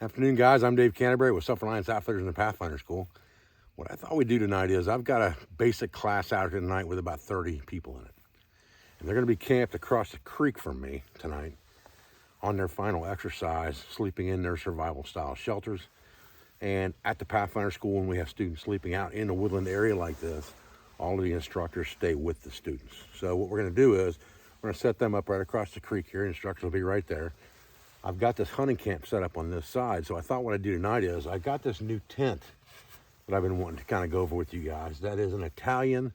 Afternoon, guys. I'm Dave Canterbury with Self-Reliance Outfitters in the Pathfinder School. What I thought we'd do tonight is I've got a basic class out here tonight with about 30 people in it. And they're going to be camped across the creek from me tonight on their final exercise, sleeping in their survival-style shelters. And at the Pathfinder School, when we have students sleeping out in a woodland area like this, all of the instructors stay with the students. So what we're going to do is we're going to set them up right across the creek here. Instructors will be right there. I've got this hunting camp set up on this side, so I thought what I'd do tonight is I got this new tent that I've been wanting to kind of go over with you guys. That is an Italian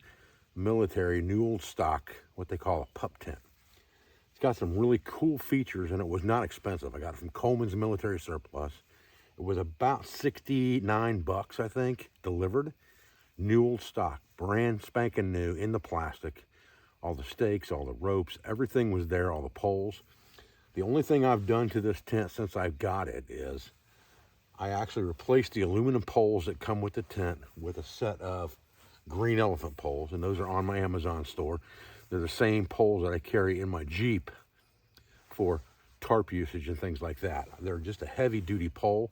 military new old stock, what they call a pup tent. It's got some really cool features, and it was not expensive. I got it from Coleman's Military Surplus. It was about 69 bucks, I think, delivered. New old stock, brand spanking new in the plastic. All the stakes, all the ropes, everything was there, all the poles. The only thing I've done to this tent since I've got it is I actually replaced the aluminum poles that come with the tent with a set of green elephant poles, and those are on my Amazon store. They're the same poles that I carry in my Jeep for tarp usage and things like that. They're just a heavy-duty pole.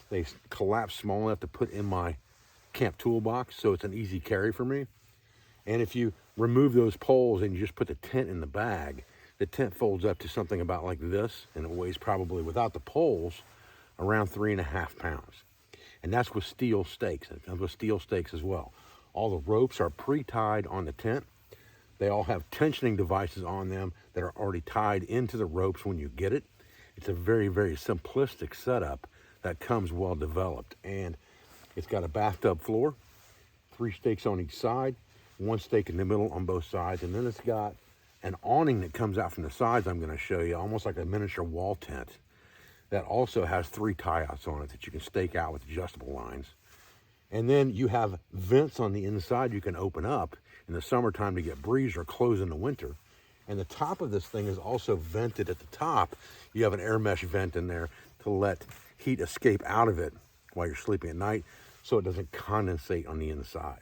They collapse small enough to put in my camp toolbox, so it's an easy carry for me. And if you remove those poles and you just put the tent in the bag, the tent folds up to something about like this, and it weighs probably, without the poles, around 3.5 pounds. And that's with steel stakes. It comes with steel stakes as well. All the ropes are pre-tied on the tent. They all have tensioning devices on them that are already tied into the ropes when you get it. It's a very, very simplistic setup that comes well developed. And it's got a bathtub floor, 3 stakes on each side, 1 stake in the middle on both sides, and then it's got an awning that comes out from the sides I'm going to show you, almost like a miniature wall tent, that also has 3 tie-outs on it that you can stake out with adjustable lines. And then you have vents on the inside you can open up in the summertime to get breeze or close in the winter. And the top of this thing is also vented at the top. You have an air mesh vent in there to let heat escape out of it while you're sleeping at night so it doesn't condensate on the inside.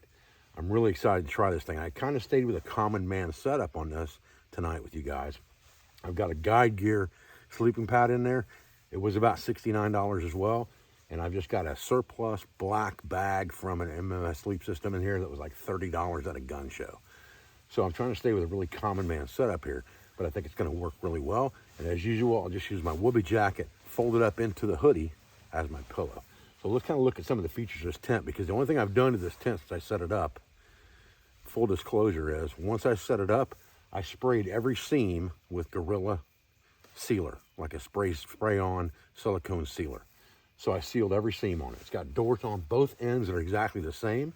I'm really excited to try this thing. I kind of stayed with a common man setup on this tonight with you guys. I've got a guide gear sleeping pad in there. It was about $69 as well. And I've just got a surplus black bag from an MMS sleep system in here that was like $30 at a gun show. So I'm trying to stay with a really common man setup here, but I think it's going to work really well. And as usual, I'll just use my Whoopee jacket folded up into the hoodie as my pillow. So let's kind of look at some of the features of this tent, because the only thing I've done to this tent since I set it up, full disclosure, is once I set it up, I sprayed every seam with Gorilla sealer, like a spray-on silicone sealer. So I sealed every seam on it. It's got doors on both ends that are exactly the same,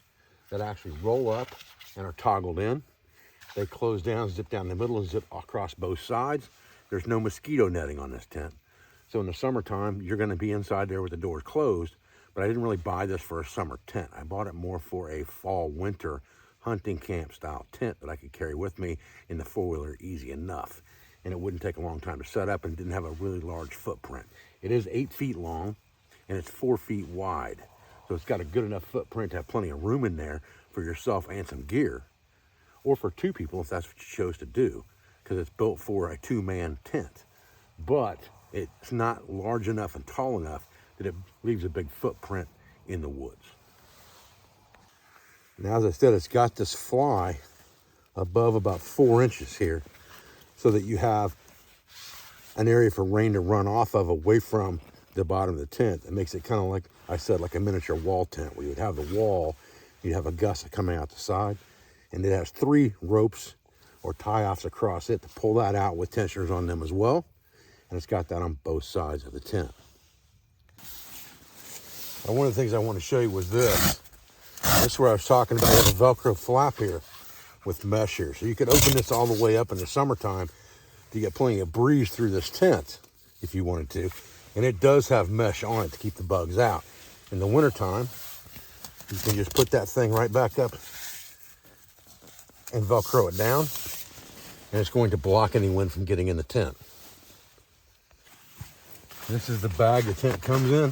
that actually roll up and are toggled in. They close down, zip down the middle, and zip across both sides. There's no mosquito netting on this tent. So in the summertime, you're going to be inside there with the doors closed, but I didn't really buy this for a summer tent. I bought it more for a fall-winter hunting camp style tent that I could carry with me in the 4-wheeler easy enough. And it wouldn't take a long time to set up, and didn't have a really large footprint. It is 8 feet long, and it's 4 feet wide. So it's got a good enough footprint to have plenty of room in there for yourself and some gear, or for 2 people if that's what you chose to do, because it's built for a 2-man tent. But it's not large enough and tall enough that it leaves a big footprint in the woods. Now, as I said, it's got this fly above about 4 inches here, so that you have an area for rain to run off of away from the bottom of the tent. It makes it kind of, like I said, like a miniature wall tent, where you would have the wall, you'd have a gusset coming out the side, and it has 3 ropes or tie-offs across it to pull that out with tensioners on them as well. And it's got that on both sides of the tent. Now, one of the things I want to show you was this. This is where I was talking about. You have a Velcro flap here with mesh here. So you could open this all the way up in the summertime to get plenty of breeze through this tent if you wanted to. And it does have mesh on it to keep the bugs out. In the wintertime, you can just put that thing right back up and Velcro it down, and it's going to block any wind from getting in the tent. This is the bag the tent comes in.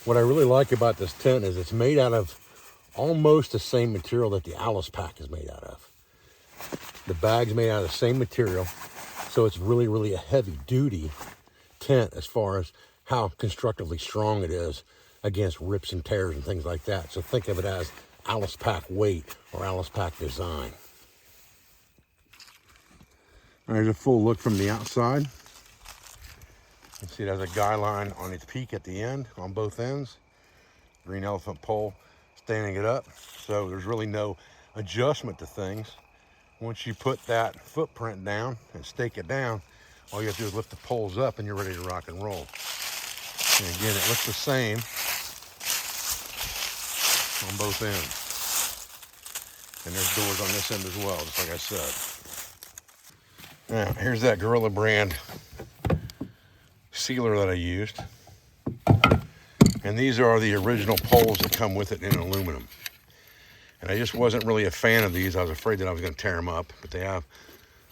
What I really like about this tent is it's made out of almost the same material that the Alice pack is made out of. The bag's made out of the same material, so it's really, really a heavy-duty tent as far as how constructively strong it is against rips and tears and things like that. So think of it as Alice Pack weight or Alice Pack design. There's a full look from the outside. You can see it has a guy line on its peak at the end on both ends. Green elephant pole standing it up. So there's really no adjustment to things. Once you put that footprint down and stake it down, all you have to do is lift the poles up and you're ready to rock and roll. And again, it looks the same on both ends. And there's doors on this end as well, just like I said. Now, here's that Gorilla brand sealer that I used. And these are the original poles that come with it in aluminum. And I just wasn't really a fan of these. I was afraid that I was going to tear them up. But they have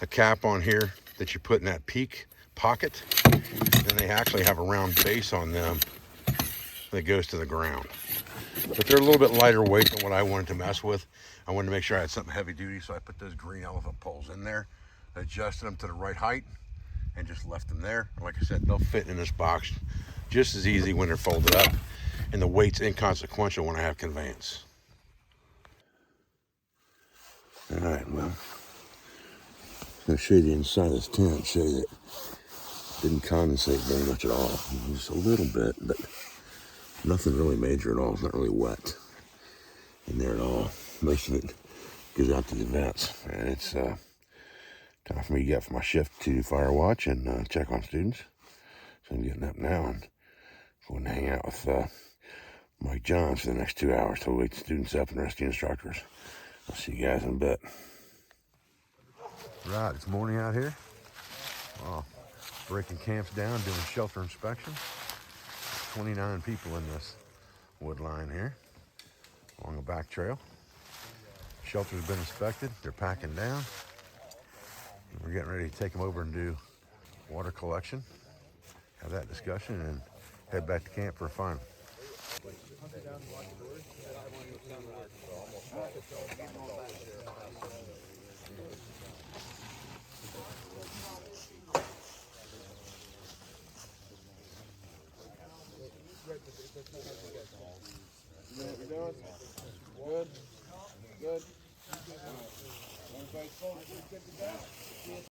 a cap on here that you put in that peak pocket. And they actually have a round base on them that goes to the ground. But they're a little bit lighter weight than what I wanted to mess with. I wanted to make sure I had something heavy duty, so I put those green elephant poles in there, adjusted them to the right height, and just left them there. Like I said, they'll fit in this box just as easy when they're folded up, and the weight's inconsequential when I have conveyance. All right, well, I'm going to show you the inside of this tent, show you that it didn't condensate very much at all. Just a little bit, but nothing really major at all. It's not really wet in there at all. Most of it goes out to the vents, and it's time for me to get up for my shift to fire watch and check on students. So I'm getting up now and going to hang out with Mike Johns for the next 2 hours till we wake the students up and the rest of the instructors. I'll see you guys in a bit. Right, it's morning out here. Breaking camps down, doing shelter inspection. 29 people in this wood line here along a back trail. Shelter's been inspected. They're packing down. We're getting ready to take them over and do water collection, have that discussion, and head back to camp for a final. Good. Good. Everybody's good to go?